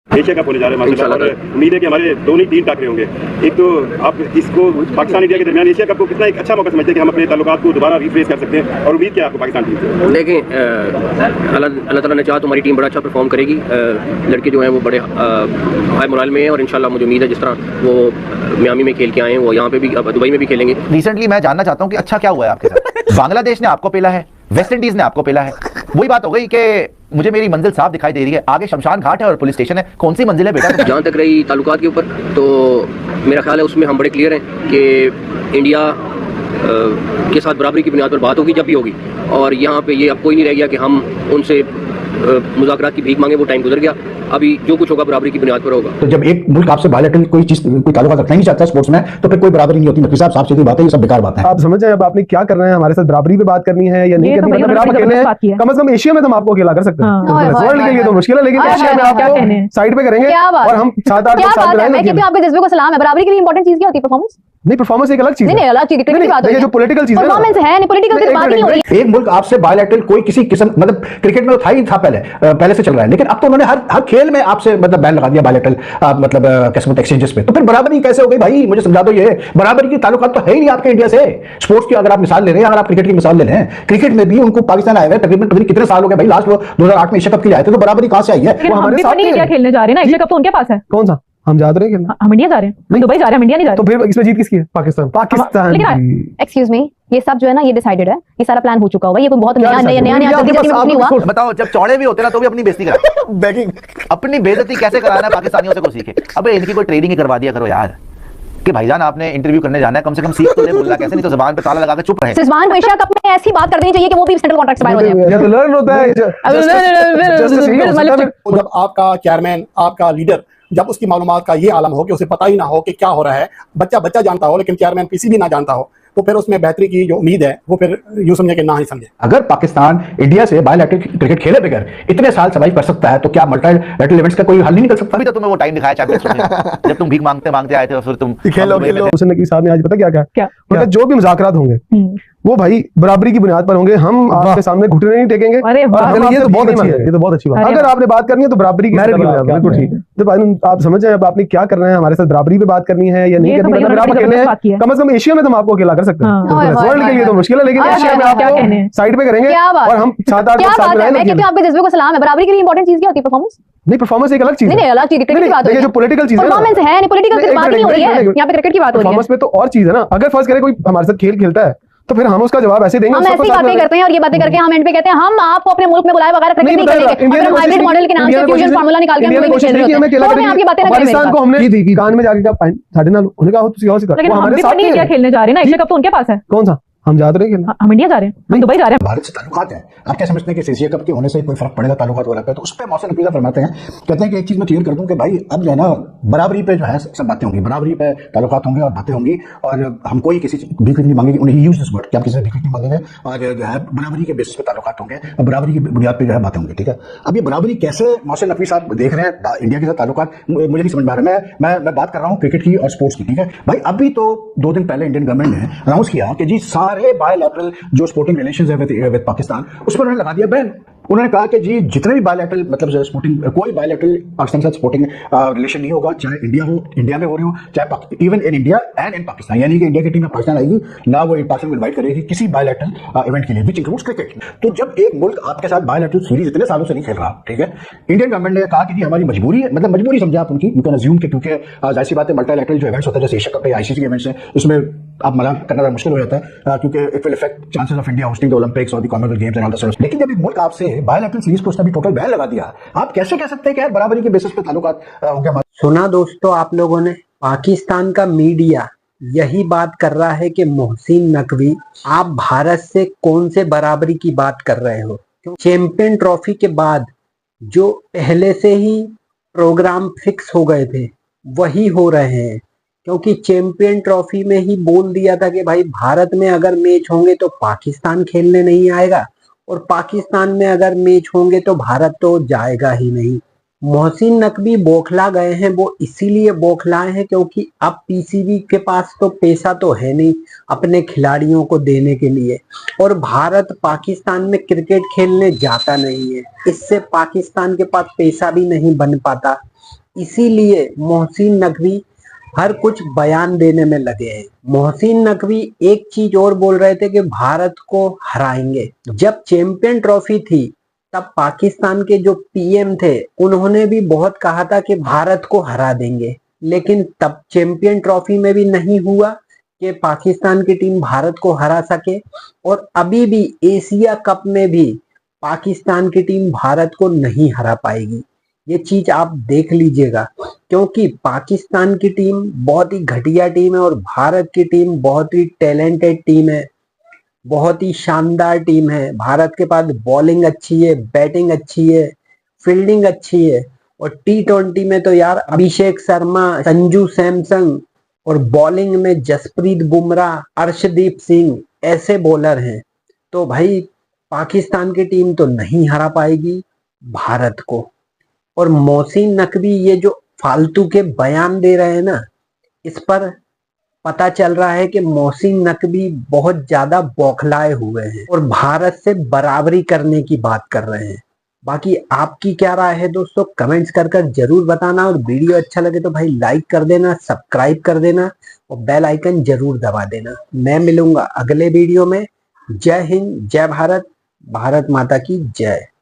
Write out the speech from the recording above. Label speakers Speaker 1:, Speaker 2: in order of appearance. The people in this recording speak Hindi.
Speaker 1: एशिया कप होने जा रहे हैं माशाल्लाह, और उम्मीद है कि हमारे दोनों ही 3 टाकरे होंगे। एक तो आप इसको पाकिस्तान इंडिया के दरमियान एशिया कप को कितना एक अच्छा मौका समझते हैं कि हम अपने ताल्लुकात को दोबारा रिफ्रेश कर सकते हैं, और उम्मीद क्या है आपको पाकिस्तान टीम से?
Speaker 2: देखें, अल्लाह ताला ने चाहा तो हमारी टीम बड़ा अच्छा परफॉर्म करेगी। लड़के जो हैं वो बड़े हाई मोरल में हैं, और इंशाल्लाह मुझे उम्मीद है जिस तरह वो मियामी में खेल के आए हैं वो यहाँ पे भी दुबई में भी खेलेंगे।
Speaker 3: रिसेंटली मैं जानना चाहता हूँ कि अच्छा क्या हुआ है आपके साथ? बांग्लादेश ने आपको पेला है, वेस्ट इंडीज ने आपको पेला है। वही बात हो गई कि मुझे मेरी मंजिल साफ दिखाई दे रही है, आगे शमशान घाट है और पुलिस स्टेशन है, कौन सी मंजिल है बेटा?
Speaker 2: जहाँ तक रही ताल्लुकात के ऊपर, तो मेरा ख्याल है उसमें हम बड़े क्लियर हैं कि इंडिया के साथ बराबरी की बुनियाद पर बात होगी जब भी होगी, और यहाँ पे ये अब कोई नहीं रह गया कि हम उनसे मुज़ाकरात की भीख मांगे। वो टाइम गुजर गया, अभी जो कुछ होगा बराबरी की बुनियाद पर होगा।
Speaker 4: तो जब एक मुल्क आपसे बायलैटरल कोई चीज कोई ताल्लुकात रखना ही नहीं चाहता स्पोर्ट्स में, तो फिर कोई बराबरी नहीं होती। नकवी साहब साफ सीधी बात है, ये सब बेकार बात है।
Speaker 5: आप समझ जाए अब आपने क्या करना है, हमारे साथ बराबरी पे बात करनी है या नहीं करनी? मतलब आप अकेले हैं, कम से कम एशिया में तो हम आपको अकेला कर सकते हैं, वर्ल्ड के लिए तो मुश्किल है, लेकिन एशिया में आपको साइड पे करेंगे और हम 7-8 लोग साथ में रहेंगे।
Speaker 6: आपके जज्बे को सलाम है। बराबरी के लिए इंपॉर्टेंट चीज क्या होती है? परफॉर्मेंस
Speaker 5: नहीं, परफॉर्मेंस एक अलग चीज है।
Speaker 6: नहीं, अलग चीज क्रिकेट की बात है,
Speaker 5: जो पॉलिटिकल चीज है,
Speaker 6: परफॉर्मेंस है नहीं, पॉलिटिकल की बात नहीं हो रही।
Speaker 4: एक मुल्क आपसे बायलैटरल कोई किसी किस्म मतलब क्रिकेट में तो था ही था पहले से चल रहा है, लेकिन अब तो उन्होंने हर खेल में आपसे मतलब बैन लगा दिया बायलैटरल मतलब किस्मत एक्सचेंजेस पे। तो फिर बराबरी कैसे हो गई भाई? मुझे समझा दो। ये बराबरी की ताल्लुकात तो है ही नहीं आपके इंडिया से। स्पोर्ट्स की अगर आप मिसाल ले रहे हैं, अगर आप क्रिकेट की मिसाल ले रहे हैं, क्रिकेट में भी उनको पाकिस्तान आए हुए तकरीबन कितने साल हो गए भाई? लास्ट वो 2008 में एशिया कप के लिए आए थे, तो बराबरी कहां से आई है?
Speaker 6: वो हमारे साथ नहीं खेलने जा रहे हैं ना, एशिया कप तो उनके पास है।
Speaker 5: कौन सा? हम जा रहे हैं,
Speaker 6: हम इंडिया जा रहे हैं, दुबई जा रहे हैं, हम इंडिया नहीं जा रहे।
Speaker 5: तो फिर इसमें जीत किसकी है? पाकिस्तान।
Speaker 6: एक्सक्यूज मी, ये सब जो है ना ये डिसाइडेड है, ये सारा प्लान हो चुका होगा। ये कोई बहुत नया जल्दी नहीं हुआ।
Speaker 3: बताओ, जब चौड़े भी होते ना तो भी अपनी बेइज्जती करा बैगिंग अपनी बेइज्जती कैसे कराना है पाकिस्तानियों से को सीखे। अबे इनकी कोई ट्रेनिंग ही करवा दिया करो यार, कि भाईजान आपने इंटरव्यू करने जाना है, कम से कम सीख तो ले बोलना कैसे, नहीं तो जुबान पे ताला लगा के चुप रहे।
Speaker 6: सिजवान को एशिया कप में ऐसी बात कर देनी चाहिए कि वो भी सेंट्रल कॉन्ट्रैक्ट से बाहर हो जाए।
Speaker 5: ये तो लर्न होता है।
Speaker 7: जब आपका चेयरमैन, आपका लीडर, जब उसकी मालूमात का ये आलम हो कि उसे पता ही ना हो कि क्या हो रहा है, बच्चा जानता हो लेकिन चेयरमैन पीसीबी ना जानता हो, तो फिर उसमें बेहतरी की जो उम्मीद है वो फिर यूं समझे कि ना ही समझे।
Speaker 4: अगर पाकिस्तान इंडिया से बायलैटरल क्रिकेट खेले बगैर इतने साल सर्वाइव कर सकता है, तो क्या मल्टीलैटरल इवेंट्स का कोई हल नहीं निकल सकता?
Speaker 3: अभी तो तुम्हें वो टाइम दिखाया चैंपियंस में जब तुम भीख मांगते आए थे और फिर तुम
Speaker 5: खेलो। हुसैन नकवी साहब ने आज पता क्या जो भी मुज़ाकरात होंगे वो भाई बराबरी की बुनियाद पर होंगे। हम आपके सामने घुटने नहीं टेकेंगे। ये तो बहुत अच्छी है, ये तो बहुत अच्छी बात है। अगर आपने बात करनी है तो बराबरी की बिल्कुल ठीक है। तो भाई आप समझ जाए अब आपने क्या करना है, हमारे साथ बराबरी पे बात करनी है या नहीं करनी? मतलब आप अकेले हैं, कम से कम एशिया में तो हम आपको अकेला कर सकते हैं, वर्ल्ड के लिए तो मुश्किल है, लेकिन एशिया में आपको साइड पे करेंगे और हम 7-8 लोग साथ में रहेंगे।
Speaker 6: आपके जज्बे को सलाम है। बराबरी के लिए इंपॉर्टेंट चीज क्या होती है? परफॉर्मेंस।
Speaker 5: नहीं, परफॉर्मेंस एक अलग चीज है।
Speaker 6: नहीं, अलग चीज क्रिकेट की बात है,
Speaker 5: जो पॉलिटिकल चीज है,
Speaker 6: परफॉर्मेंस है नहीं, पॉलिटिकल की बात नहीं हो रही है, यहाँ पे क्रिकेट की बात हो रही है।
Speaker 5: परफॉर्मेंस में तो और चीज है ना। अगर फर्स्ट करे कोई हमारे साथ खेल खेलता है तो फिर हम उसका जवाब ऐसे देंगे।
Speaker 6: हम ऐसी बातें करते हैं और ये बातें करके हम एंड पे कहते हैं हम आपको अपने मुल्क में बुलाए बगैर क्रिकेट नहीं खेलेंगे। अगर हाइब्रिड मॉडल के नाम से फ्यूजन फार्मूला निकाल के हम नहीं खेल रहे होते तो हमें आपकी बातें ना करें।
Speaker 5: पाकिस्तान को हमने दी थी कान में जाके क्या साढ़े नाल उन्होंने कहा तुसी और सिखा, वो हमारे साथ नहीं
Speaker 6: खेलने जा रहे हैं ना, एशिया कप तो उनके पास है।
Speaker 5: कौन सा? हम जा रहे हैं,
Speaker 6: हम इंडिया जा रहे हैं, हम दुबई जा रहे हैं।
Speaker 4: भारत से ताल्लुकात है, आप क्या समझते हैं कि एशिया कप के होने से कोई फर्क पड़ेगा ताल्लुकात वगैरह पे? तो उस पर मौसम नतीजा फरमाते हैं, कहते हैं कि एक चीज मैं क्लियर कर दूं कि भाई अब जो है ना बराबरी पे जो है सब बातें होंगी, बराबरी पे ताल्लुकात होंगे और बातें होंगी, और हम कोई किसी भीख नहीं मांगेंगे। उन्हें यूज दिस वर्ड कि आप किसी से भीख नहीं मांगेंगे, और जो है बराबरी के बेसिस पे ताल्लुकात होंगे और बराबरी की बुनियाद पे जो है बातें होंगी। ठीक है, अब ये बराबरी कैसे मौसम नकवी साहब देख रहे हैं इंडिया के साथ ताल्लुकात, मुझे नहीं समझ में आ रहा है। मैं बात कर रहा हूँ क्रिकेट की और स्पोर्ट्स की। ठीक है भाई, अभी तो 2 दिन पहले इंडियन गवर्नमेंट ने अनाउंस किया कि जी सारे बायलैटरल जो स्पोर्टिंग रिलेशंस है विद पाकिस्तान, उस पर उन्होंने लगा दिया बैन। उन्होंने कहा कि जी जितने भी बायलैटरल मतलब स्पोर्टिंग कोई बायलैटरल पाकिस्तान के साथ स्पोर्टिंग रिलेशन नहीं होगा, चाहे इंडिया हो, इंडिया में हो रही हो, चाहे even in India and in Pakistan, यानी कि इंडिया की टीम पाकिस्तान आएगी ना, वो पाकिस्तान को इन्वाइट करेगी किसी बायलैटरल इवेंट के लिए, विच इंक्लूड्स क्रिकेट। तो जब एक मुल्क आपके साथ बायलैटरल सीरीज इतने सालों से नहीं खेल रहा, ठीक है, इंडियन गवर्नमेंट ने कहा कि जी हमारी मजबूरी है, मतलब मजबूरी समझे आप उनकी, यू कैन अज्यूम कि क्योंकि जाहिर सी बात है मल्टीलैटरल जो इवेंट्स होते हैं जैसे एशिया कप या आईसीसी इवेंट्स हैं, उसमें आप मना करना मुश्किल हो जाता है क्योंकि it will affect chances of India hosting the Olympics और the Commonwealth Games and all the sorts. लेकिन जब एक मुल्क आपसे बायलैटरल सीरीज को उसने भी टोटल बैन लगा दिया, आप कैसे कह सकते हैं कि यार बराबरी के बेसिस पे ताल्लुकात होंगे हमारे?
Speaker 8: सुना दोस्तों आप लोगों ने, पाकिस्तान का मीडिया यही बात कर रहा है कि मोहसिन नकवी आप भारत से कौन से बराबरी की बात कर रहे हो? चैंपियन ट्रॉफी के बाद जो पहले से ही प्रोग्राम फिक्स हो गए थे वही हो रहे हैं, क्योंकि चैंपियन ट्रॉफी में ही बोल दिया था कि भाई भारत में अगर मैच होंगे तो पाकिस्तान खेलने नहीं आएगा और पाकिस्तान में अगर मैच होंगे तो भारत तो जाएगा ही नहीं। मोहसिन नकवी बौखला गए हैं, वो इसीलिए बौखलाए हैं क्योंकि अब पीसीबी के पास तो पैसा तो है नहीं अपने खिलाड़ियों को देने के लिए, और भारत पाकिस्तान में क्रिकेट खेलने जाता नहीं है, इससे पाकिस्तान के पास पैसा भी नहीं बन पाता। इसीलिए मोहसिन नकवी हर कुछ बयान देने में लगे हैं। मोहसिन नकवी एक चीज और बोल रहे थे कि भारत को हराएंगे। जब चैंपियन ट्रॉफी थी तब पाकिस्तान के जो पीएम थे उन्होंने भी बहुत कहा था कि भारत को हरा देंगे, लेकिन तब चैंपियन ट्रॉफी में भी नहीं हुआ कि पाकिस्तान की टीम भारत को हरा सके, और अभी भी एशिया कप में भी पाकिस्तान की टीम भारत को नहीं हरा पाएगी। ये चीज आप देख लीजिएगा, क्योंकि पाकिस्तान की टीम बहुत ही घटिया टीम है और भारत की टीम बहुत ही टैलेंटेड टीम है, बहुत ही शानदार टीम है। भारत के पास बॉलिंग अच्छी है, बैटिंग अच्छी है, फील्डिंग अच्छी है, और T20 में तो यार अभिषेक शर्मा, संजू सैमसन, और बॉलिंग में जसप्रीत बुमराह, अर्शदीप सिंह ऐसे बॉलर हैं। तो भाई पाकिस्तान की टीम तो नहीं हरा पाएगी भारत को। और मोहसिन नकवी ये जो फालतू के बयान दे रहे हैं ना, इस पर पता चल रहा है कि मोहसिन नकवी बहुत ज्यादा बौखलाए हुए हैं और भारत से बराबरी करने की बात कर रहे हैं। बाकी आपकी क्या राय है दोस्तों, कमेंट्स कर जरूर बताना, और वीडियो अच्छा लगे तो भाई लाइक कर देना, सब्सक्राइब कर देना और बेल आइकन जरूर दबा देना। मैं मिलूंगा अगले वीडियो में। जय हिंद, जय भारत, भारत माता की जय।